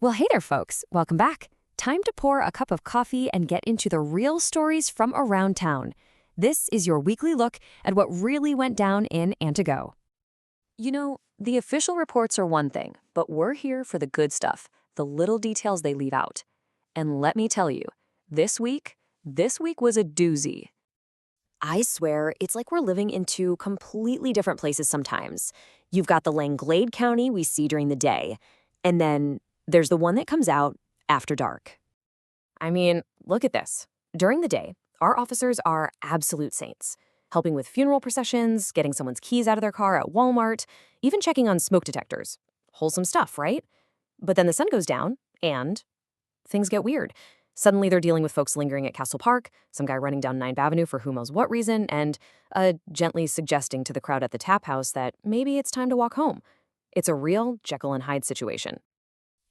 Well, hey there, folks. Welcome back. Time to pour a cup of coffee and get into the real stories from around town. This is your weekly look at what really went down in Antigo. You know, the official reports are one thing, but we're here for the good stuff, the little details they leave out. And let me tell you, this week was a doozy. I swear, it's like we're living in two completely different places sometimes. You've got the Langlade County we see during the day, and then there's the one that comes out after dark. I mean, look at this. During the day, our officers are absolute saints, helping with funeral processions, getting someone's keys out of their car at Walmart, even checking on smoke detectors. Wholesome stuff, right? But then the sun goes down, and things get weird. Suddenly they're dealing with folks lingering at Castle Park, some guy running down 9th Avenue for who knows what reason, and gently suggesting to the crowd at the tap house that maybe it's time to walk home. It's a real Jekyll and Hyde situation.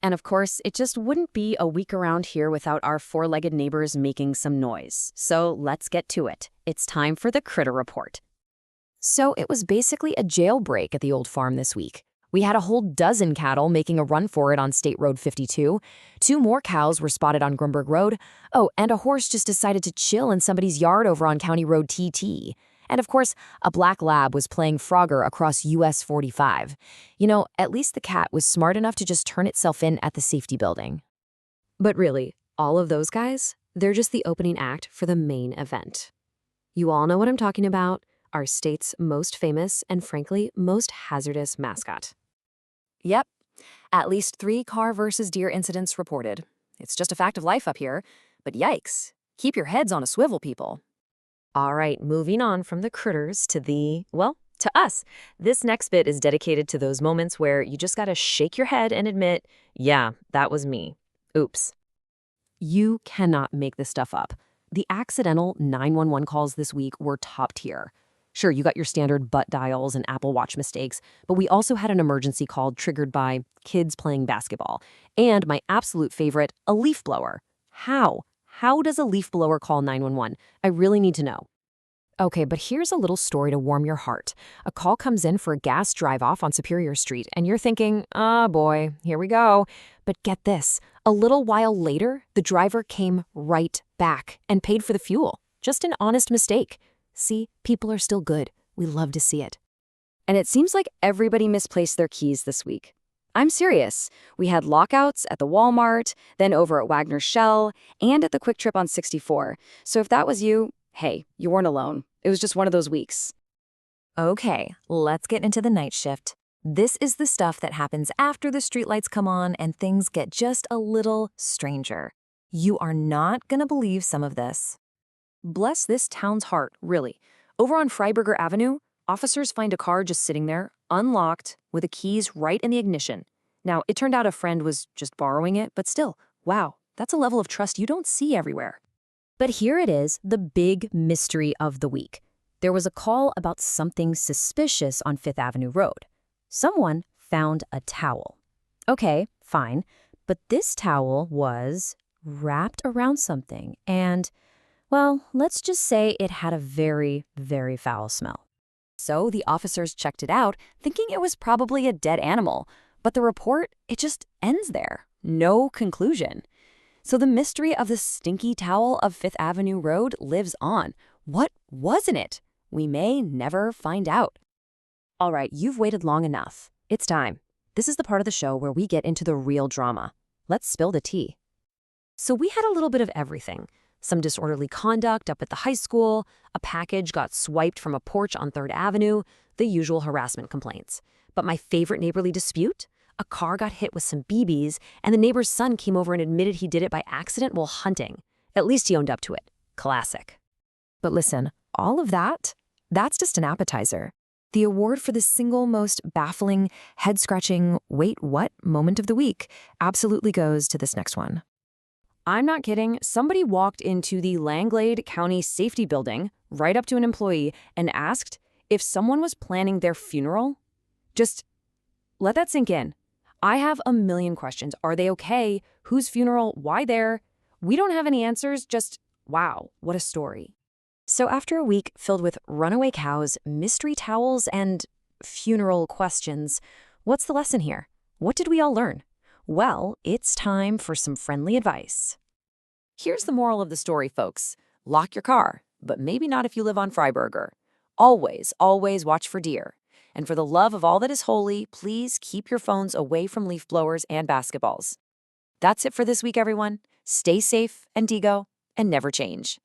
And of course, it just wouldn't be a week around here without our four-legged neighbors making some noise. So let's get to it. It's time for the Critter Report. So it was basically a jailbreak at the old farm this week. We had a whole dozen cattle making a run for it on State Road 52. 2 more cows were spotted on Grunberg Road. Oh, and a horse just decided to chill in somebody's yard over on County Road TT. And of course, a black lab was playing Frogger across US 45. You know, at least the cat was smart enough to just turn itself in at the safety building. But really, all of those guys, they're just the opening act for the main event. You all know what I'm talking about, our state's most famous and frankly, most hazardous mascot. Yep, at least 3 car versus deer incidents reported. It's just a fact of life up here, but yikes, keep your heads on a swivel, people. All right, moving on from the critters to to us. This next bit is dedicated to those moments where you just gotta shake your head and admit, yeah, that was me. Oops. You cannot make this stuff up. The accidental 911 calls this week were top tier. Sure, you got your standard butt dials and Apple Watch mistakes, but we also had an emergency call triggered by kids playing basketball. And my absolute favorite, a leaf blower. How? How does a leaf blower call 911? I really need to know. Okay, but here's a little story to warm your heart. A call comes in for a gas drive-off on Superior Street, and you're thinking, oh boy, here we go. But get this, a little while later, the driver came right back and paid for the fuel. Just an honest mistake. See, people are still good. We love to see it. And it seems like everybody misplaced their keys this week. I'm serious. We had lockouts at the Walmart, then over at Wagner Shell, and at the Kwik Trip on 64. So if that was you, hey, you weren't alone. It was just one of those weeks. Okay, let's get into the night shift. This is the stuff that happens after the streetlights come on and things get just a little stranger. You are not gonna believe some of this. Bless this town's heart, really. Over on Freiburger Avenue, officers find a car just sitting there, unlocked, with the keys right in the ignition. Now, it turned out a friend was just borrowing it, but still, wow, that's a level of trust you don't see everywhere. But here it is, the big mystery of the week. There was a call about something suspicious on 5th Avenue Road. Someone found a towel. Okay, fine, but this towel was wrapped around something, and well, let's just say it had a very, very foul smell. So the officers checked it out, thinking it was probably a dead animal. But the report, it just ends there. No conclusion. So the mystery of the stinky towel of 5th Avenue Road lives on. What wasn't it? We may never find out. All right, you've waited long enough. It's time. This is the part of the show where we get into the real drama. Let's spill the tea. So we had a little bit of everything. Some disorderly conduct up at the high school, a package got swiped from a porch on 3rd Avenue, the usual harassment complaints. But my favorite neighborly dispute? A car got hit with some BBs, and the neighbor's son came over and admitted he did it by accident while hunting. At least he owned up to it. Classic. But listen, all of that's just an appetizer. The award for the single most baffling, head-scratching, wait, what moment of the week absolutely goes to this next one. I'm not kidding. Somebody walked into the Langlade County Safety Building, right up to an employee, and asked if someone was planning their funeral. Just let that sink in. I have a million questions. Are they okay? Whose funeral? Why there? We don't have any answers, just wow, what a story. So after a week filled with runaway cows, mystery towels, and funeral questions, what's the lesson here? What did we all learn? Well, it's time for some friendly advice. Here's the moral of the story, folks. Lock your car, but maybe not if you live on Freiburger. Always, always watch for deer. And for the love of all that is holy, please keep your phones away from leaf blowers and basketballs. That's it for this week, everyone. Stay safe, Antigo, and never change.